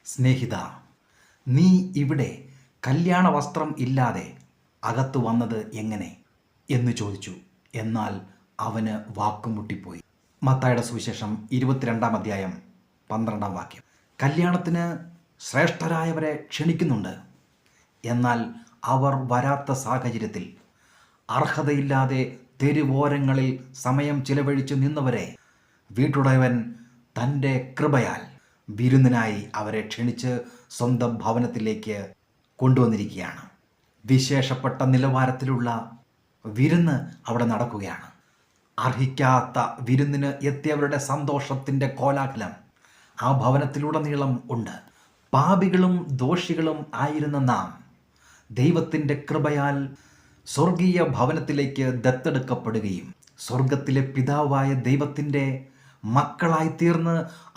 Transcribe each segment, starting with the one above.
സ്നേഹിത, നീ ഇവിടെ കല്യാണ വസ്ത്രം ഇല്ലാതെ അകത്തു വന്നത് എങ്ങനെ എന്ന് ചോദിച്ചു. എന്നാൽ അവന് വാക്കുമുട്ടിപ്പോയി. മത്തായിയുടെ സുവിശേഷം 22-ാം അധ്യായം 12-ാം വാക്യം. കല്യാണത്തിന് ശ്രേഷ്ഠരായവരെ ക്ഷണിക്കുന്നുണ്ട്. എന്നാൽ അവർ വരാത്ത സാഹചര്യത്തിൽ അർഹതയില്ലാതെ തെരുവോരങ്ങളിൽ സമയം ചിലവഴിച്ചു നിന്നവരെ വീട്ടുടയവൻ തൻ്റെ കൃപയാൽ വിരുന്നിനായി അവരെ ക്ഷണിച്ച് സ്വന്തം ഭവനത്തിലേക്ക് കൊണ്ടുവന്നിരിക്കുകയാണ്. വിശേഷപ്പെട്ട നിലവാരത്തിലുള്ള വിരുന്ന് അവിടെ നടക്കുകയാണ്. അർഹിക്കാത്ത വിരുന്നിന് എത്തിയവരുടെ സന്തോഷത്തിൻ്റെ കോലാഹലം ആ ഭവനത്തിലുടനീളം ഉണ്ട്. പാപികളും ദോഷികളും ആയിരുന്ന നാം ദൈവത്തിൻ്റെ കൃപയാൽ സ്വർഗീയ ഭവനത്തിലേക്ക് ദത്തെടുക്കപ്പെടുകയും സ്വർഗത്തിലെ പിതാവായ ദൈവത്തിൻ്റെ മക്കളായിത്തീർന്ന്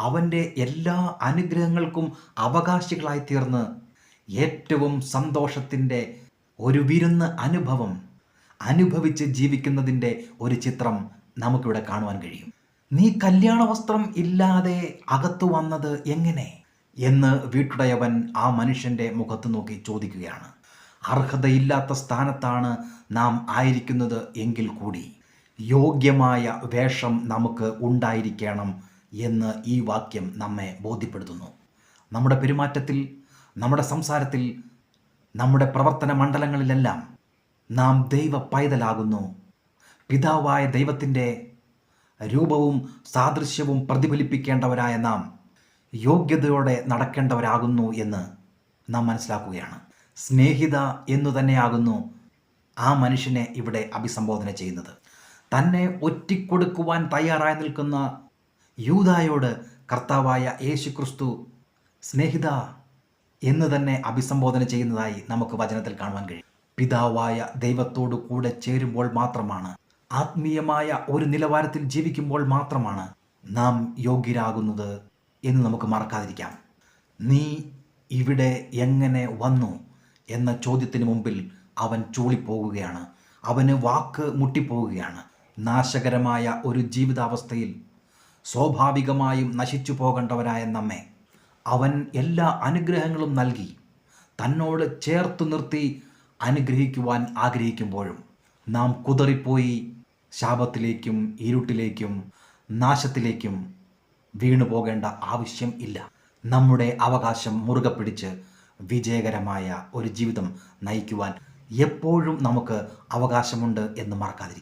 അവൻ്റെ എല്ലാ അനുഗ്രഹങ്ങൾക്കും അവകാശികളായിത്തീർന്ന് ഏറ്റവും സന്തോഷത്തിൻ്റെ ഒരു വിരുന്ന് അനുഭവം അനുഭവിച്ച് ജീവിക്കുന്നതിൻ്റെ ഒരു ചിത്രം നമുക്കിവിടെ കാണുവാൻ കഴിയും. നീ കല്യാണ വസ്ത്രം ഇല്ലാതെ അകത്തു വന്നത് എങ്ങനെ എന്ന് വീട്ടുടയവൻ ആ മനുഷ്യൻ്റെ മുഖത്ത് നോക്കി ചോദിക്കുകയാണ്. അർഹതയില്ലാത്ത സ്ഥാനത്താണ് നാം ആയിരിക്കുന്നത് എങ്കിൽ കൂടി യോഗ്യമായ വേഷം നമുക്ക് ഉണ്ടായിരിക്കണം എന്ന് ഈ വാക്യം നമ്മെ ബോധ്യപ്പെടുത്തുന്നു. നമ്മുടെ പെരുമാറ്റത്തിൽ, നമ്മുടെ സംസാരത്തിൽ, നമ്മുടെ പ്രവർത്തന മണ്ഡലങ്ങളിലെല്ലാം നാം ദൈവ പൈതലാകുന്നു. പിതാവായ ദൈവത്തിൻ്റെ രൂപവും സാദൃശ്യവും പ്രതിഫലിപ്പിക്കേണ്ടവരായ നാം യോഗ്യതയോടെ നടക്കേണ്ടവരാകുന്നു എന്ന് നാം മനസ്സിലാക്കുകയാണ്. സ്നേഹിത എന്നു തന്നെയാകുന്നു ആ മനുഷ്യനെ ഇവിടെ അഭിസംബോധന ചെയ്യുന്നത്. തന്നെ ഒറ്റിക്കൊടുക്കുവാൻ തയ്യാറായി നിൽക്കുന്ന യൂദായോട് കർത്താവായ യേശുക്രിസ്തു സ്നേഹിത എന്ന് തന്നെ അഭിസംബോധന ചെയ്യുന്നതായി നമുക്ക് വചനത്തിൽ കാണുവാൻ കഴിയും. പിതാവായ ദൈവത്തോടു കൂടെ ചേരുമ്പോൾ മാത്രമാണ്, ആത്മീയമായ ഒരു നിലവാരത്തിൽ ജീവിക്കുമ്പോൾ മാത്രമാണ് നാം യോഗ്യരാകുന്നത് എന്ന് നമുക്ക് മറക്കാതിരിക്കാം. നീ ഇവിടെ എങ്ങനെ വന്നു എന്ന ചോദ്യത്തിന് മുമ്പിൽ അവൻ ചൂളിപ്പോകുകയാണ്. അവന് വാക്ക് മുട്ടിപ്പോവുകയാണ്. നാശകരമായ ഒരു ജീവിതാവസ്ഥയിൽ സ്വാഭാവികമായും നശിച്ചു പോകേണ്ടവരായ നമ്മെ അവൻ എല്ലാ അനുഗ്രഹങ്ങളും നൽകി തന്നോട് ചേർത്തു നിർത്തി അനുഗ്രഹിക്കുവാൻ ആഗ്രഹിക്കുമ്പോഴും നാം കുതറിപ്പോയി ശാപത്തിലേക്കും ഇരുട്ടിലേക്കും നാശത്തിലേക്കും വീണു പോകേണ്ട ആവശ്യം ഇല്ല. നമ്മുടെ അവകാശം മുറുകെ പിടിച്ച് വിജയകരമായ ഒരു ജീവിതം നയിക്കുവാൻ എപ്പോഴും നമുക്ക് അവകാശമുണ്ട് എന്ന് മറക്കാതിരിക്കുക.